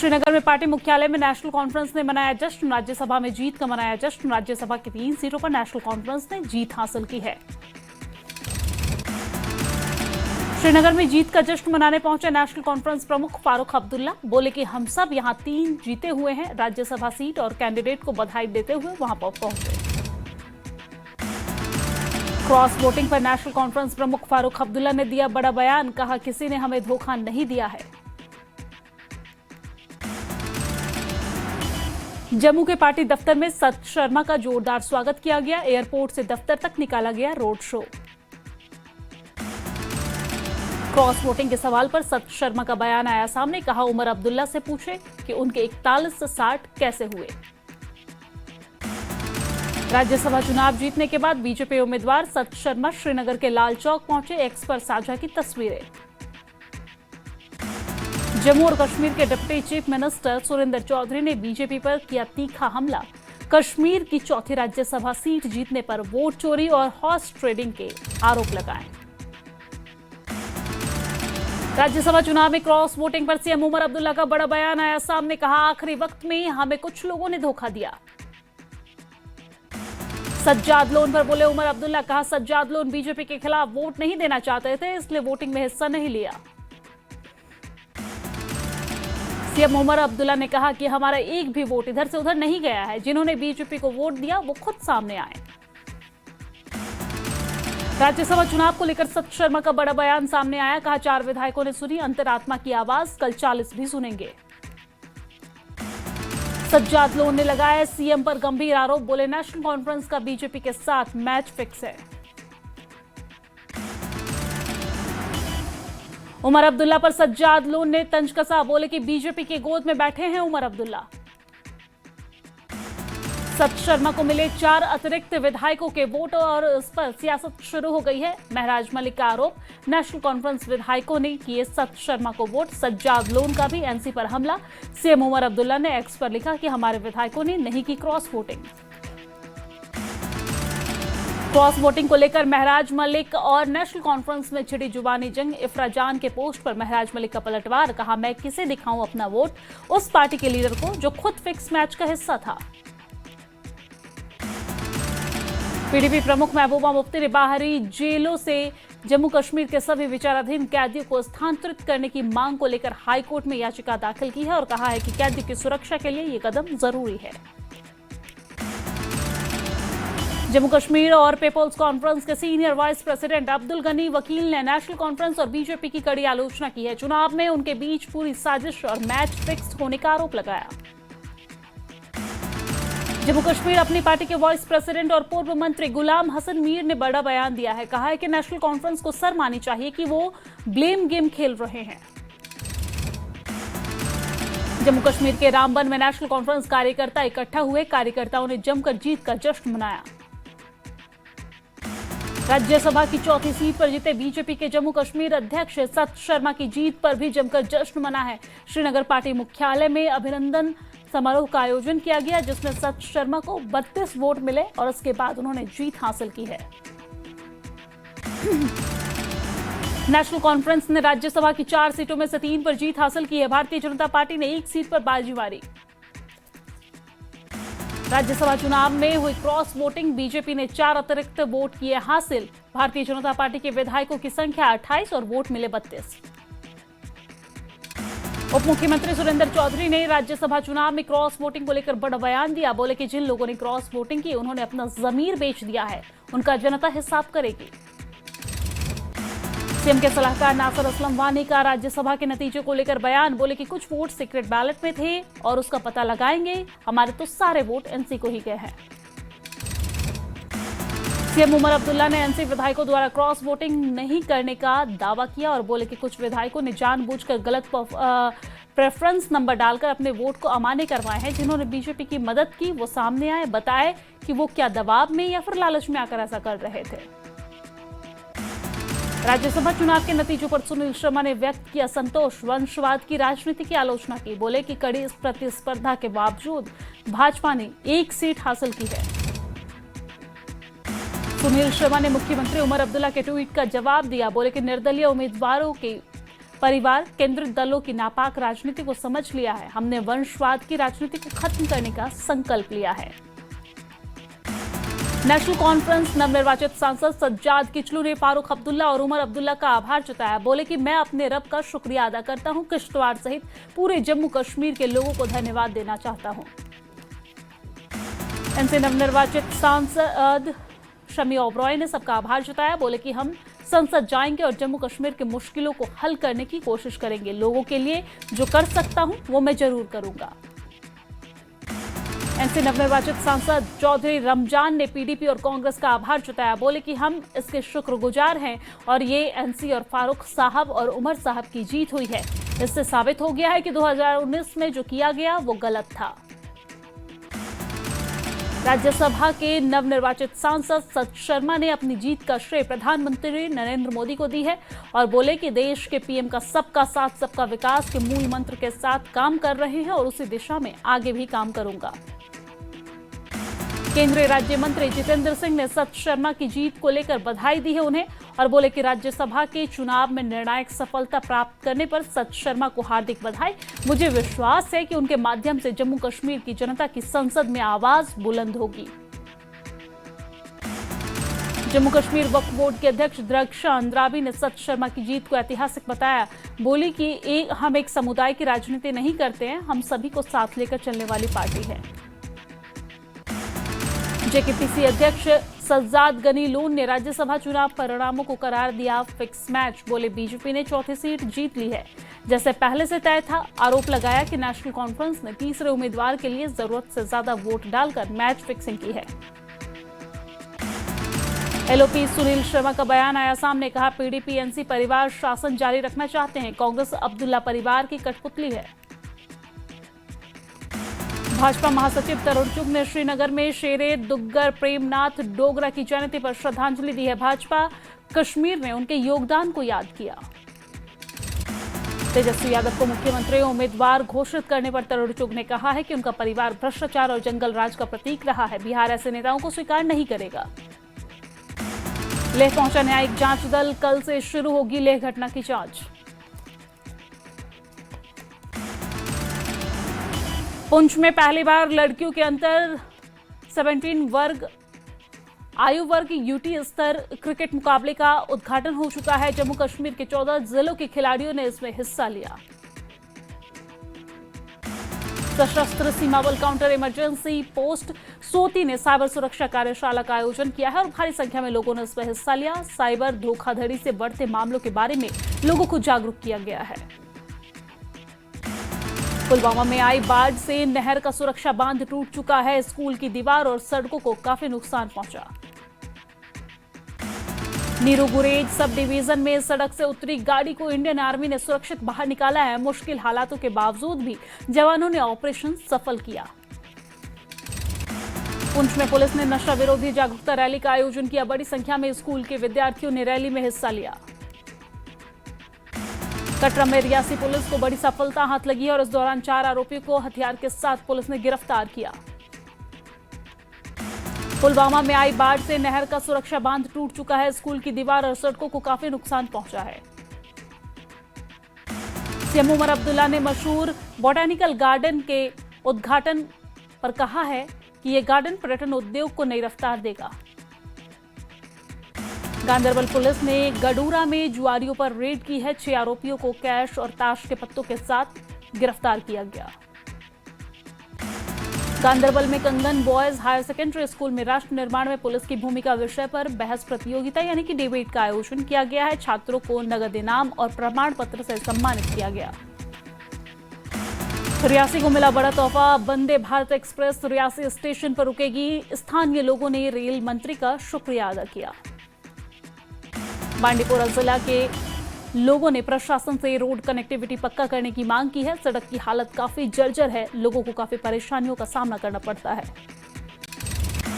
श्रीनगर में पार्टी मुख्यालय में नेशनल कॉन्फ्रेंस ने मनाया जश्न। राज्यसभा में जीत का मनाया जश्न। राज्यसभा की 3 सीटों पर नेशनल कॉन्फ्रेंस ने जीत हासिल की है। श्रीनगर में जीत का जश्न मनाने पहुंचे नेशनल कॉन्फ्रेंस प्रमुख फारूक अब्दुल्ला। बोले कि हम सब यहां 3 जीते हुए हैं। राज्यसभा सीट और कैंडिडेट को बधाई देते हुए वहां पर पहुंचे। क्रॉस वोटिंग पर नेशनल कॉन्फ्रेंस प्रमुख फारूक अब्दुल्ला ने दिया बड़ा बयान। कहा, किसी ने हमें धोखा नहीं दिया है। जम्मू के पार्टी दफ्तर में सत शर्मा का जोरदार स्वागत किया गया। एयरपोर्ट से दफ्तर तक निकाला गया रोड शो। क्रॉस वोटिंग के सवाल पर सत शर्मा का बयान आया सामने। कहा, उमर अब्दुल्ला से पूछे कि उनके 41 से 60 कैसे हुए। राज्यसभा चुनाव जीतने के बाद बीजेपी उम्मीदवार सत शर्मा श्रीनगर के लाल चौक पहुंचे। एक्स पर साझा की तस्वीरें। जम्मू और कश्मीर के deputy chief minister Surinder Choudhary ने बीजेपी पर किया तीखा हमला। कश्मीर की चौथी राज्यसभा सीट जीतने पर वोट चोरी और हॉर्स ट्रेडिंग के आरोप लगाए। राज्यसभा चुनाव में क्रॉस वोटिंग पर सीएम उमर अब्दुल्ला का बड़ा बयान आया सामने। कहा, आखिरी वक्त में हमें कुछ लोगों ने धोखा दिया। सज्जाद लोन पर बोले उमर अब्दुल्ला। कहा, सज्जाद लोन बीजेपी के खिलाफ वोट नहीं देना चाहते थे, इसलिए वोटिंग में हिस्सा नहीं लिया। सीएम उमर अब्दुल्ला ने कहा कि हमारा एक भी वोट इधर से उधर नहीं गया है। जिन्होंने बीजेपी को वोट दिया वो खुद सामने आए। राज्यसभा चुनाव को लेकर सत शर्मा का बड़ा बयान सामने आया। कहा, 4 विधायकों ने सुनी अंतरात्मा की आवाज, कल 40 भी सुनेंगे। सज्जाद लोन ने लगाया सीएम पर गंभीर आरोप। बोले, नेशनल कॉन्फ्रेंस का बीजेपी के साथ मैच फिक्स है। उमर अब्दुल्ला पर सज्जाद लोन ने तंज कसा। बोले कि बीजेपी की गोद में बैठे हैं उमर अब्दुल्ला। सत शर्मा को मिले 4 अतिरिक्त विधायकों के वोट और इस पर सियासत शुरू हो गई है। महराज मलिक का आरोप, नेशनल कॉन्फ्रेंस विधायकों ने किए सत शर्मा को वोट। सज्जाद लोन का भी एनसी पर हमला। सीएम उमर अब्दुल्ला ने एक्स पर लिखा कि हमारे विधायकों ने नहीं की क्रॉस वोटिंग। क्रॉस वोटिंग को लेकर महराज मलिक और नेशनल कॉन्फ्रेंस में छिड़ी जुबानी जंग। इफ्रा जान के पोस्ट पर महराज मलिक का पलटवार। कहा, मैं किसे दिखाऊं अपना वोट, उस पार्टी के लीडर को जो खुद फिक्स मैच का हिस्सा था। पीडीपी प्रमुख महबूबा मुफ्ती ने बाहरी जेलों से जम्मू कश्मीर के सभी विचाराधीन कैदियों को स्थानांतरित करने की मांग को लेकर हाईकोर्ट में याचिका दाखिल की है और कहा है कि कैदियों की सुरक्षा के लिए ये कदम जरूरी है। जम्मू कश्मीर और पीपल्स कॉन्फ्रेंस के senior vice president Abdul Gani Vakil ने नेशनल कॉन्फ्रेंस और बीजेपी की कड़ी आलोचना की है। चुनाव में उनके बीच पूरी साजिश और मैच फिक्स होने का आरोप लगाया। जम्मू कश्मीर अपनी पार्टी के वाइस प्रेसिडेंट और पूर्व मंत्री गुलाम हसन मीर ने बड़ा बयान दिया है। कहा है कि नेशनल कॉन्फ्रेंस को सर मानी चाहिए कि वो ब्लेम गेम खेल रहे हैं। जम्मू कश्मीर के रामबन में नेशनल कॉन्फ्रेंस कार्यकर्ता इकट्ठा हुए। कार्यकर्ताओं ने जमकर जीत का जश्न मनाया। राज्यसभा की चौथी सीट पर जीते बीजेपी के जम्मू कश्मीर अध्यक्ष सत शर्मा की जीत पर भी जमकर जश्न मना है। श्रीनगर पार्टी मुख्यालय में अभिनंदन समारोह का आयोजन किया गया, जिसमें सत शर्मा को 32 वोट मिले और उसके बाद उन्होंने जीत हासिल की है। नेशनल कॉन्फ्रेंस ने राज्यसभा की 4 सीटों में से 3 पर जीत हासिल की है। भारतीय जनता पार्टी ने 1 सीट पर बाजी मारी। राज्यसभा चुनाव में हुई क्रॉस वोटिंग, बीजेपी ने 4 अतिरिक्त वोट किए हासिल। भारतीय जनता पार्टी के विधायकों की संख्या 28 और वोट मिले 32। उप मुख्यमंत्री सुरेंद्र चौधरी ने राज्यसभा चुनाव में क्रॉस वोटिंग को लेकर बड़ा बयान दिया। बोले कि जिन लोगों ने क्रॉस वोटिंग की उन्होंने अपना जमीर बेच दिया है, उनका जनता हिसाब करेगी। सीएम के सलाहकार नासिर असलम वानी का राज्यसभा के नतीजे को लेकर बयान। बोले कि कुछ वोट सीक्रेट बैलेट में थे और उसका पता लगाएंगे। हमारे तो सारे वोट एनसी को ही गए हैं। सीएम उमर अब्दुल्ला ने एनसी विधायकों द्वारा क्रॉस वोटिंग नहीं करने का दावा किया और बोले कि कुछ विधायकों ने जानबूझकर गलत प्रेफरेंस नंबर डालकर अपने वोट को अमान्य करवाए हैं। जिन्होंने बीजेपी की मदद की वो सामने आए, बताए कि वो क्या दबाव में या फिर लालच में आकर ऐसा कर रहे थे। राज्यसभा चुनाव के नतीजों पर सुनील शर्मा ने व्यक्त किया संतोष। वंशवाद की राजनीति की आलोचना की। बोले कि कड़ी प्रतिस्पर्धा के बावजूद भाजपा ने 1 सीट हासिल की है। सुनील शर्मा ने मुख्यमंत्री उमर अब्दुल्ला के ट्वीट का जवाब दिया। बोले कि निर्दलीय उम्मीदवारों के परिवार केंद्रित दलों की नापाक राजनीति को समझ लिया है। हमने वंशवाद की राजनीति को खत्म करने का संकल्प लिया है। नेशनल कॉन्फ्रेंस नवनिर्वाचित सांसद सज्जाद किचलू ने फारूक अब्दुल्ला और उमर अब्दुल्ला का आभार जताया। बोले कि मैं अपने रब का शुक्रिया अदा करता हूं, किश्तवाड़ सहित पूरे जम्मू कश्मीर के लोगों को धन्यवाद देना चाहता हूं। इनसे नवनिर्वाचित सांसद शमी ओबरॉय ने सबका आभार जताया। बोले कि हम संसद जाएंगे और जम्मू कश्मीर की मुश्किलों को हल करने की कोशिश करेंगे। लोगों के लिए जो कर सकता हूं वो मैं जरूर करूंगा। एनसी नवनिर्वाचित सांसद चौधरी रमजान ने पीडीपी और कांग्रेस का आभार जताया। बोले कि हम इसके शुक्रगुजार हैं और ये एनसी और फारूक साहब और उमर साहब की जीत हुई है। इससे साबित हो गया है कि 2019 में जो किया गया वो गलत था। राज्यसभा के नवनिर्वाचित सांसद सत शर्मा ने अपनी जीत का श्रेय प्रधानमंत्री नरेंद्र मोदी को दी है और बोले कि देश के पीएम का सबका साथ सबका विकास के मूल मंत्र के साथ काम कर रहे हैं और उसी दिशा में आगे भी काम करूंगा। केंद्रीय राज्य मंत्री जितेंद्र सिंह ने सत शर्मा की जीत को लेकर बधाई दी है उन्हें और बोले कि राज्यसभा के चुनाव में निर्णायक सफलता प्राप्त करने पर सत शर्मा को हार्दिक बधाई। मुझे विश्वास है कि उनके माध्यम से जम्मू कश्मीर की जनता की संसद में आवाज बुलंद होगी। जम्मू कश्मीर वक्फ बोर्ड के अध्यक्ष द्रक्षा अंद्राबी ने सत शर्मा की जीत को ऐतिहासिक बताया। बोली कि हम एक समुदाय की राजनीति नहीं करते हैं, हम सभी को साथ लेकर चलने वाली पार्टी है। जेकेपीसी अध्यक्ष सज्जाद गनी लोन ने राज्यसभा चुनाव परिणामों को करार दिया फिक्स मैच। बोले बीजेपी ने चौथी सीट जीत ली है, जैसे पहले से तय था। आरोप लगाया कि नेशनल कॉन्फ्रेंस ने तीसरे उम्मीदवार के लिए जरूरत से ज्यादा वोट डालकर मैच फिक्सिंग की है। एलओपी सुनील शर्मा का बयान आया सामने। कहा पीडीपी एनसी परिवार शासन जारी रखना चाहते हैं, कांग्रेस अब्दुल्ला परिवार की कठपुतली है। भाजपा महासचिव तरुण चुग ने श्रीनगर में शेरे दुग्गर प्रेमनाथ डोगरा की जयंती पर श्रद्धांजलि दी है। भाजपा कश्मीर में उनके योगदान को याद किया। तेजस्वी यादव को मुख्यमंत्री उम्मीदवार घोषित करने पर तरुण चुग ने कहा है कि उनका परिवार भ्रष्टाचार और जंगल राज का प्रतीक रहा है। बिहार ऐसे नेताओं को स्वीकार नहीं करेगा। लेह पहुंचा न्यायिक जांच दल, कल से शुरू होगी लेह घटना की जांच। पुंछ में पहली बार लड़कियों के अंतर 17 आयु वर्ग यूटी स्तर क्रिकेट मुकाबले का उद्घाटन हो चुका है। जम्मू कश्मीर के 14 जिलों के खिलाड़ियों ने इसमें हिस्सा लिया। सशस्त्र सीमा बल काउंटर इमरजेंसी पोस्ट सोती ने साइबर सुरक्षा कार्यशाला का आयोजन किया है और भारी संख्या में लोगों ने इसमें हिस्सा लिया। साइबर धोखाधड़ी से बढ़ते मामलों के बारे में लोगों को जागरूक किया गया है। पुलवामा में आई बाढ़ से नहर का सुरक्षा बांध टूट चुका है। स्कूल की दीवार और सड़कों को काफी नुकसान पहुंचा। नीरू गुरेज सब डिवीजन में सड़क से उतरी गाड़ी को इंडियन आर्मी ने सुरक्षित बाहर निकाला है। मुश्किल हालातों के बावजूद भी जवानों ने ऑपरेशन सफल किया। पुंछ में पुलिस ने नशा विरोधी जागरूकता रैली का आयोजन किया। बड़ी संख्या में स्कूल के विद्यार्थियों ने रैली में हिस्सा लिया। कटरा में रियासी पुलिस को बड़ी सफलता हाथ लगी है और इस दौरान 4 आरोपियों को हथियार के साथ पुलिस ने गिरफ्तार किया। पुलवामा में आई बाढ़ से नहर का सुरक्षा बांध टूट चुका है। स्कूल की दीवार और सड़कों को काफी नुकसान पहुंचा है। सीएम उमर अब्दुल्ला ने मशहूर बोटैनिकल गार्डन के उद्घाटन पर कहा है कि यह गार्डन पर्यटन उद्योग को नई रफ्तार देगा। गांदरबल पुलिस ने गडूरा में जुआरियों पर रेड की है। 6 आरोपियों को कैश और ताश के पत्तों के साथ गिरफ्तार किया गया। गांदरबल में कंगन बॉयज हायर सेकेंडरी स्कूल में राष्ट्र निर्माण में पुलिस की भूमिका विषय पर बहस प्रतियोगिता यानी कि डिबेट का आयोजन किया गया है। छात्रों को नगद इनाम और प्रमाण पत्र से सम्मानित किया गया। रियासी को मिला बड़ा तोहफा। वंदे भारत एक्सप्रेस रियासी स्टेशन पर रुकेगी। स्थानीय लोगों ने रेल मंत्री का शुक्रिया अदा किया। बांडीपोरा जिला के लोगों ने प्रशासन से रोड कनेक्टिविटी पक्का करने की मांग की है। सड़क की हालत काफी जर्जर है, लोगों को काफी परेशानियों का सामना करना पड़ता है।